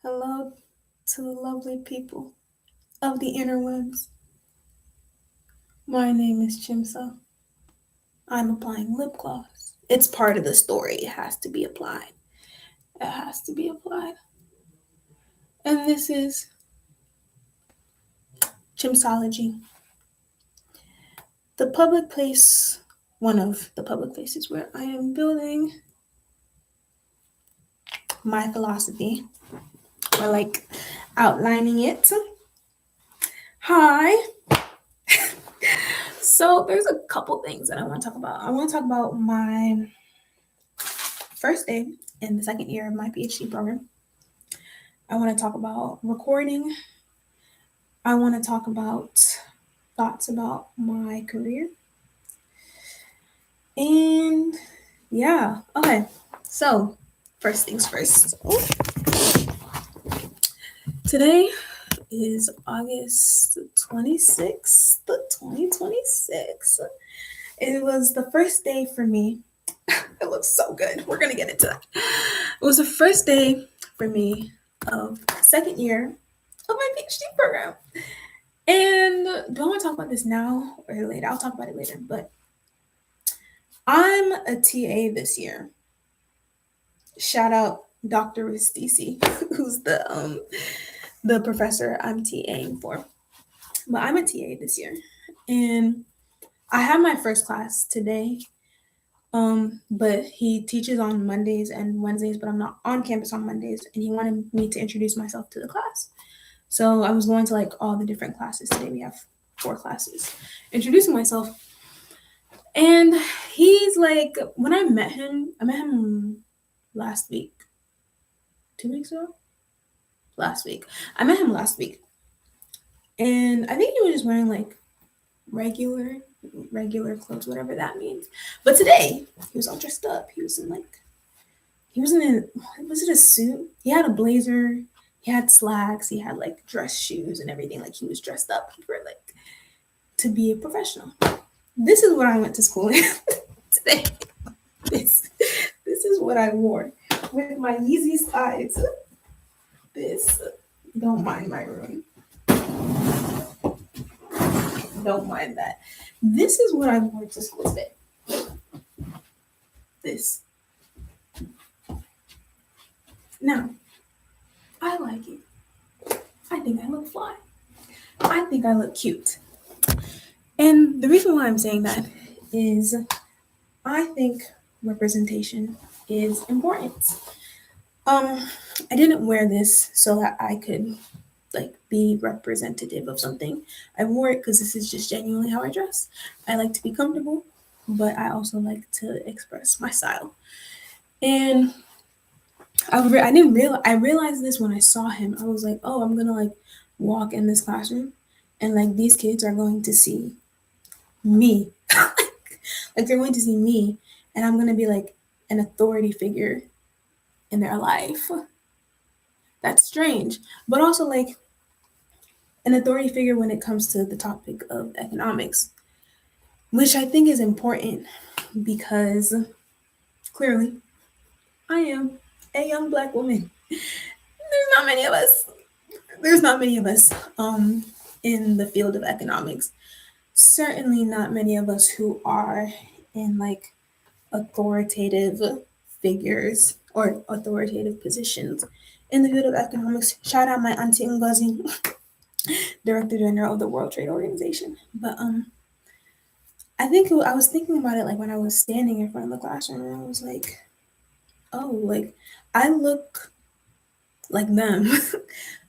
Hello to the lovely people of the interwebs. My name is Chimsa. I'm applying lip gloss. It's part of the story. It has to be applied. It has to be applied. And this is Chimsology. The public place, one of the public places where I am building my philosophy, or like outlining it. Hi. So there's a couple things that I want to talk about. I want to talk about my first day in the second year of my PhD program. I want to talk about recording. I want to talk about thoughts about my career. And yeah, okay. So, first things first. Today is August 26th, 2026. It was the first day for me. It looks so good. We're going to get into that. It was the first day for me of second year of my PhD program. And do I want to talk about this now or later? I'll talk about it later. But I'm a TA this year. Shout out Dr. Ristisi, who's the professor I'm TAing for. But I'm a TA this year. And I have my first class today. But he teaches on Mondays and Wednesdays, but I'm not on campus on Mondays, and he wanted me to introduce myself to the class. So I was going to like all the different classes today. We have 4 classes. Introducing myself. And he's like, when I met him last week. 2 weeks ago? Last week. I met him last week. And I think he was just wearing like regular clothes, whatever that means. But today, he was all dressed up. Was it a suit? He had a blazer, he had slacks, he had like dress shoes and everything. Like he was dressed up for like to be a professional. This is what I went to school in today. This is what I wore with my Yeezy slides. This, don't mind my room. Don't mind that. This is what I wore to school today. This. Now, I like it. I think I look fly. I think I look cute. And the reason why I'm saying that is I think representation is important. I didn't wear this so that I could like be representative of something. I wore it because this is just genuinely how I dress. I like to be comfortable, but I also like to express my style. And I didn't realize I realized this when I saw him. I was like, oh, I'm gonna like walk in this classroom, and like these kids are going to see me, like they're going to see me, and I'm gonna be like an authority figure in their life. That's strange, but also like an authority figure when it comes to the topic of economics, which I think is important because clearly I am a young black woman. There's not many of us. There's not many of us in the field of economics. Certainly not many of us who are in like authoritative figures or authoritative positions in the field of economics. Shout out my auntie Ngozi, Director General of the World Trade Organization. But I was thinking about it like when I was standing in front of the classroom, and I was like, oh, like I look like them,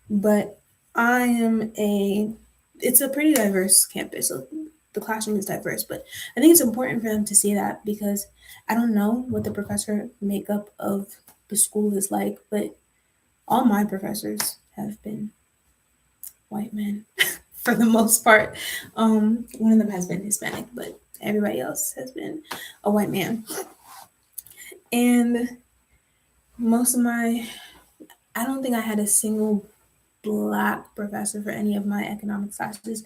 but I am a. It's a pretty diverse campus, so the classroom is diverse. But I think it's important for them to see that because I don't know what the professor makeup of the school is like, but all my professors have been white men for the most part. One of them has been Hispanic, but everybody else has been a white man. And most of my, I don't think I had a single black professor for any of my economics classes.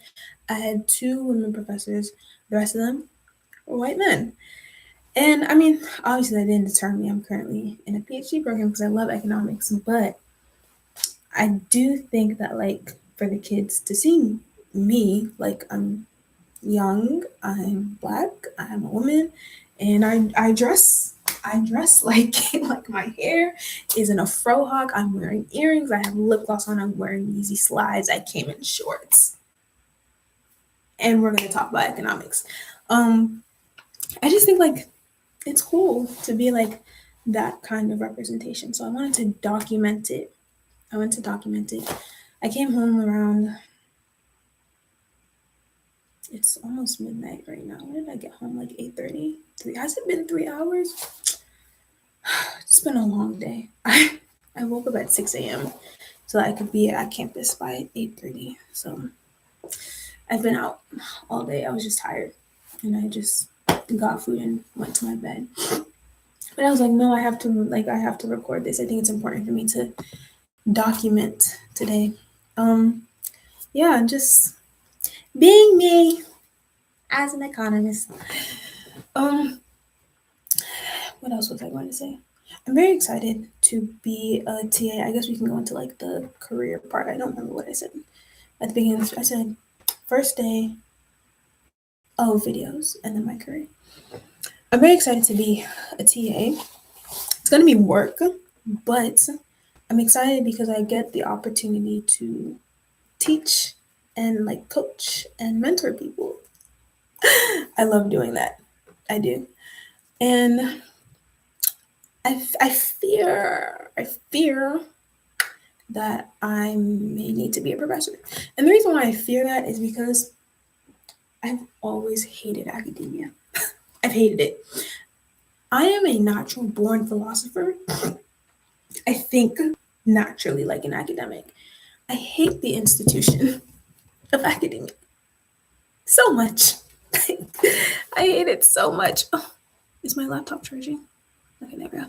I had 2 women professors. The rest of them were white men. And I mean, obviously that didn't deter me. I'm currently in a PhD program because I love economics, but I do think that like for the kids to see me, like I'm young, I'm black, I'm a woman, and I dress like like my hair is in a fro hawk. I'm wearing earrings. I have lip gloss on. I'm wearing Yeezy slides. I came in shorts, and we're gonna talk about economics. Um, I just think like it's cool to be like that kind of representation. So I wanted to document it. I went to document it. I came home around, it's almost midnight right now. When did I get home? Like 8:30? Has it been 3 hours? It's been a long day. I woke up at 6 a.m. so I could be at campus by 8:30. So I've been out all day. I was just tired and I just got food and went to my bed. But I was like, no, I have to record this. I think it's important for me to document today. Um, yeah, just being me as an economist. Um, what else was I going to say? I'm very excited to be a TA. I guess we can go into like the career part. I don't remember what I said at the beginning. I said first day of videos and then my career. I'm very excited to be a TA. It's gonna be work, but I'm excited because I get the opportunity to teach and like coach and mentor people. I love doing that. I do. And I fear that I may need to be a professor. And the reason why I fear that is because I've always hated academia. I've hated it. I am a natural born philosopher. I think naturally like an academic. I hate the institution of academia so much. I hate it so much. Oh, is my laptop charging? Okay, there we go.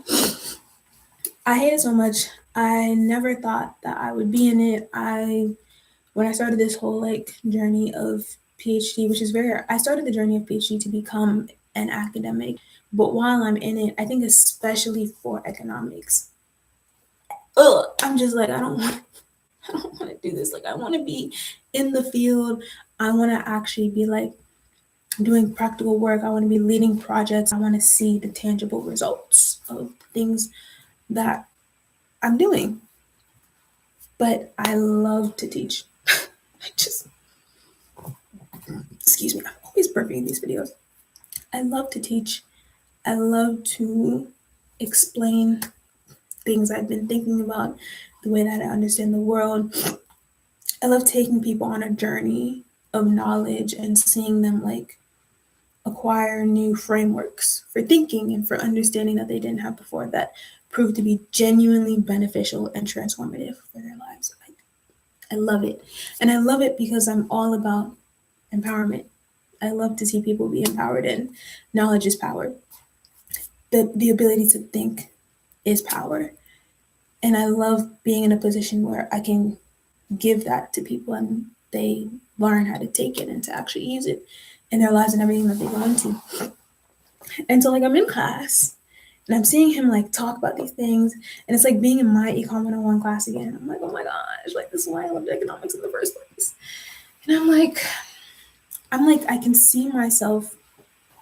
I hate it so much. I never thought that I would be in it. When I started this whole like journey of PhD, which is very, I started the journey of PhD to become an academic, but while I'm in it, I think especially for economics, I'm just like I don't want to do this. Like I want to be in the field. I want to actually be like doing practical work. I want to be leading projects. I want to see the tangible results of things that I'm doing. But I love to teach. I just, excuse me, I'm always burping these videos. I love to teach. I love to explain things I've been thinking about, the way that I understand the world. I love taking people on a journey of knowledge and seeing them like acquire new frameworks for thinking and for understanding that they didn't have before that proved to be genuinely beneficial and transformative for their lives. I love it. And I love it because I'm all about empowerment. I love to see people be empowered, and knowledge is power. The ability to think is power. And I love being in a position where I can give that to people and they learn how to take it and to actually use it in their lives and everything that they go into. And so like I'm in class and I'm seeing him like talk about these things, and it's like being in my Econ 101 class again. I'm like, oh my gosh, like this is why I loved economics in the first place. And I'm like, I can see myself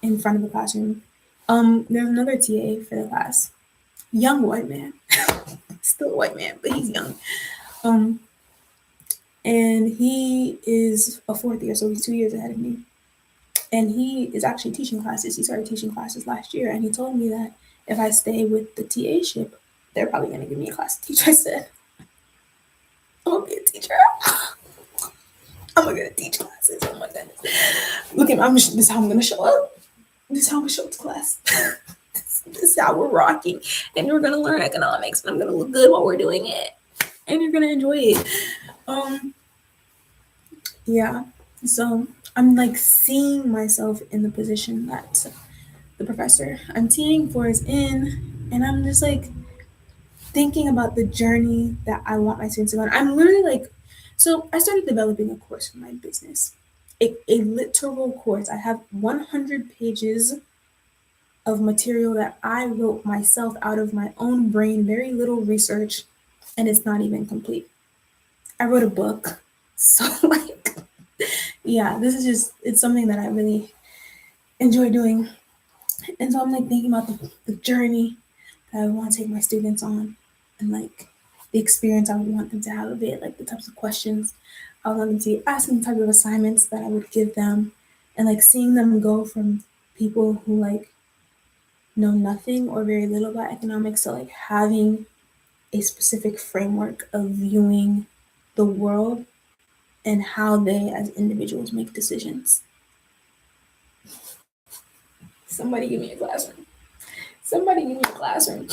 in front of the classroom. There's another TA for the class, young white man, still a white man, but he's young. Um, and he is a fourth year, so he's 2 years ahead of me. And he is actually teaching classes. He started teaching classes last year, and he told me that if I stay with the TA ship, they're probably going to give me a class to teach. I said, I'm going to be a teacher. I'm going to teach classes. Oh my goodness. Look at me. This is how I'm going to show up. This is how I'm going to show up to class. This is how we're rocking. And we're going to learn economics, and I'm going to look good while we're doing it. And you're going to enjoy it. Yeah. So I'm like seeing myself in the position that the professor I'm teaching for is in, and I'm just like thinking about the journey that I want my students to go on. I'm literally like, so I started developing a course for my business, a literal course. I have 100 pages of material that I wrote myself out of my own brain, very little research, and it's not even complete. I wrote a book. So like, yeah, this is just, it's something that I really enjoy doing. And so I'm like thinking about the journey that I would want to take my students on, and like the experience I would want them to have of it, like the types of questions I would want them to be asking, the type of assignments that I would give them, and like seeing them go from people who like know nothing or very little about economics to like having a specific framework of viewing the world and how they as individuals make decisions. Somebody give me a classroom. Somebody give me a classroom.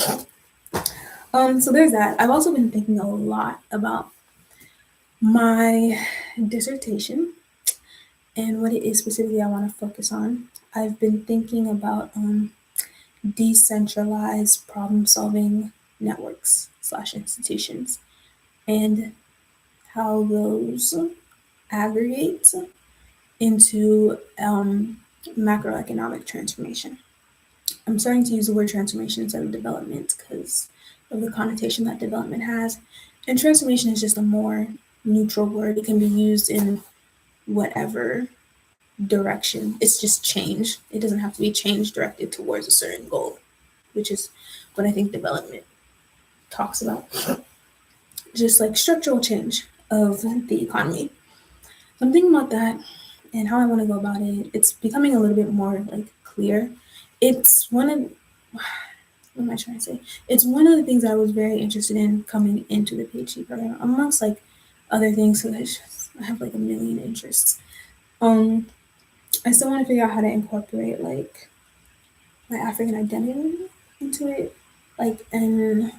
So there's that. I've also been thinking a lot about my dissertation and what it is specifically I want to focus on. I've been thinking about decentralized problem solving networks slash institutions and how those aggregate into macroeconomic transformation. I'm starting to use the word transformation instead of development because of the connotation that development has. And transformation is just a more neutral word. It can be used in whatever direction. It's just change. It doesn't have to be change directed towards a certain goal, which is what I think development talks about. Just like structural change of the economy. So I'm thinking about that and how I want to go about it. It's becoming a little bit more like clear. It's one of what am I trying to say? It's one of the things I was very interested in coming into the PhD program, amongst like other things. So I have like a million interests. I still want to figure out how to incorporate like my African identity into it, like an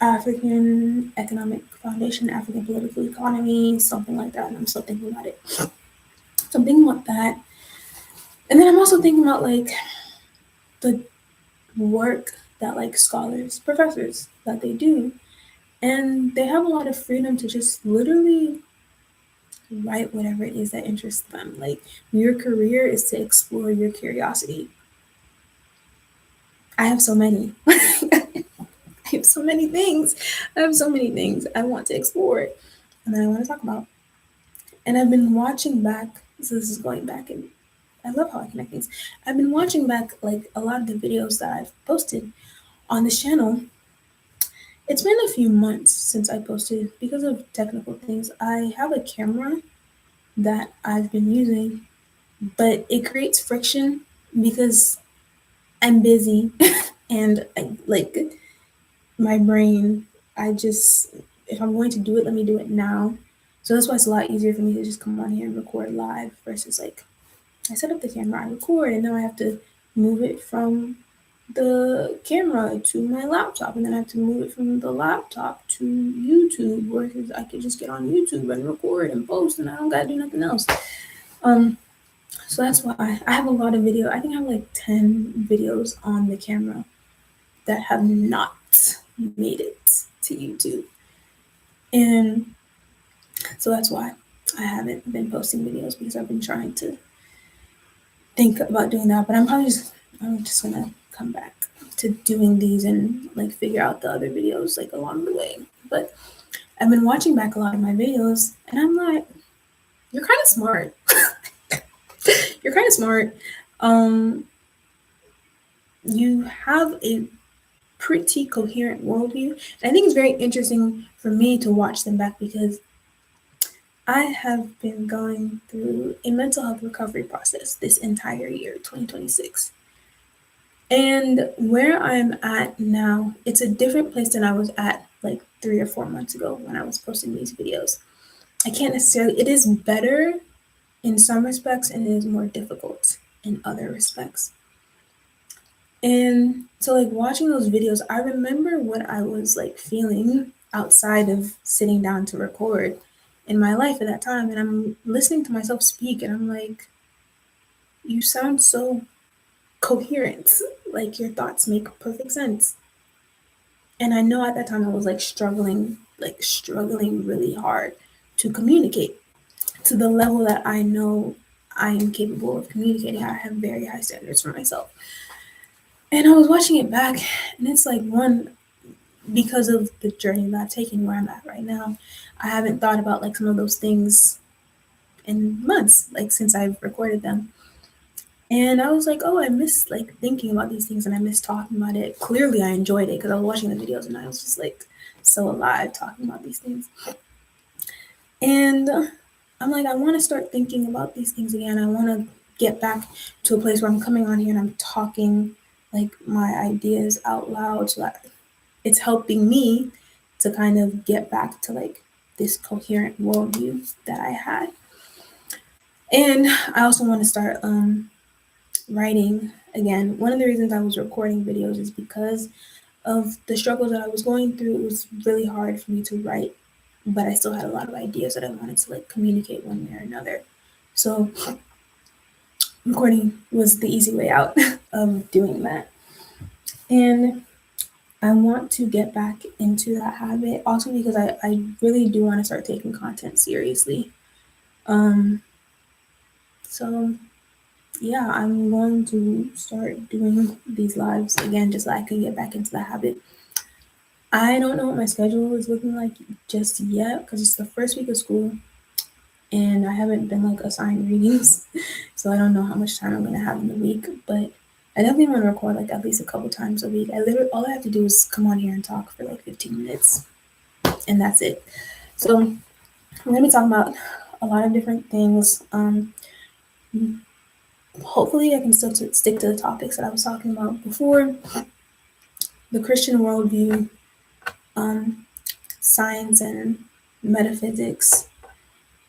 African economic foundation, African political economy, something like that. And I'm still thinking about it. So I'm thinking about that. And then I'm also thinking about like the work that like scholars, professors that they do. And they have a lot of freedom to just literally write whatever it is that interests them. Like your career is to explore your curiosity. I have so many. I have so many things. I have so many things I want to explore and I want to talk about. And I've been watching back, so this is going back, and I love how I connect things. I've been watching back like a lot of the videos that I've posted on this channel. It's been a few months since I posted because of technical things. I have a camera that I've been using, but it creates friction because I'm busy and I, like my brain, I just, if I'm going to do it, let me do it now. So that's why it's a lot easier for me to just come on here and record live versus like I set up the camera, I record, and now I have to move it from the camera to my laptop, and then I have to move it from the laptop to YouTube, versus I could just get on YouTube and record and post, and I don't gotta do nothing else. So that's why I have a lot of video. I think I have like 10 videos on the camera that have not made it to YouTube, and so that's why I haven't been posting videos because I've been trying to think about doing that, but I'm just gonna come back to doing these and like figure out the other videos like along the way. But I've been watching back a lot of my videos and I'm like, you're kind of smart. You're kind of smart. You have a pretty coherent worldview. And I think it's very interesting for me to watch them back because I have been going through a mental health recovery process this entire year, 2026. And where I'm at now, it's a different place than I was at like 3 or 4 months ago when I was posting these videos. I can't necessarily, it is better in some respects and it is more difficult in other respects. And so, like, watching those videos, I remember what I was like feeling outside of sitting down to record in my life at that time. And I'm listening to myself speak and I'm like, you sound so coherent. Like, your thoughts make perfect sense. And I know at that time I was like struggling really hard to communicate to the level that I know I am capable of communicating. I have very high standards for myself. And I was watching it back, and it's like one, because of the journey that I've taken where I'm at right now, I haven't thought about like some of those things in months, like since I've recorded them. And I was like, oh, I miss like thinking about these things and I miss talking about it. Clearly, I enjoyed it because I was watching the videos and I was just like so alive talking about these things. And I'm like, I want to start thinking about these things again. I want to get back to a place where I'm coming on here and I'm talking like my ideas out loud so that it's helping me to kind of get back to like this coherent worldview that I had. And I also want to start writing again. One of the reasons I was recording videos is because of the struggles that I was going through. It was really hard for me to write, but I still had a lot of ideas that I wanted to like communicate one way or another. So recording was the easy way out of doing that. And I want to get back into that habit also because I really do want to start taking content seriously. Um, so yeah, I'm going to start doing these lives again just so I can get back into the habit. I don't know what my schedule is looking like just yet because it's the first week of school and I haven't been like assigned readings. So I don't know how much time I'm gonna have in the week, but I definitely want to record like at least a couple times a week. I literally all I have to do is come on here and talk for like 15 minutes and that's it. So I'm gonna be talking about a lot of different things. Hopefully I can still stick to the topics that I was talking about before. The Christian worldview, um, science and metaphysics,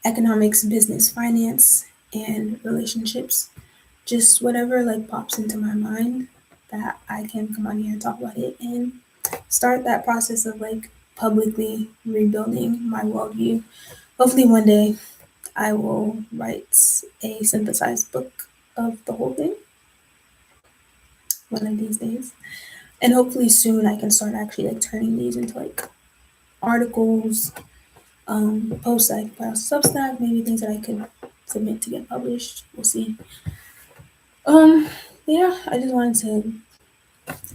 economics, business, finance, and relationships. Just whatever like pops into my mind that I can come on here and talk about it and start that process of like publicly rebuilding my worldview. Hopefully one day I will write a synthesized book of the whole thing one of these days. And hopefully soon I can start actually like turning these into like articles, posts that I can put on Substack, maybe things that I could submit to get published. We'll see. Um, yeah, I just wanted to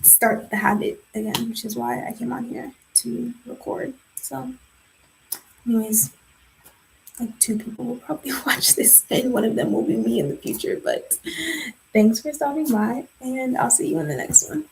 start the habit again, which is why I came on here to record. So, anyways, like 2 people will probably watch this, and one of them will be me in the future. But thanks for stopping by, and I'll see you in the next one.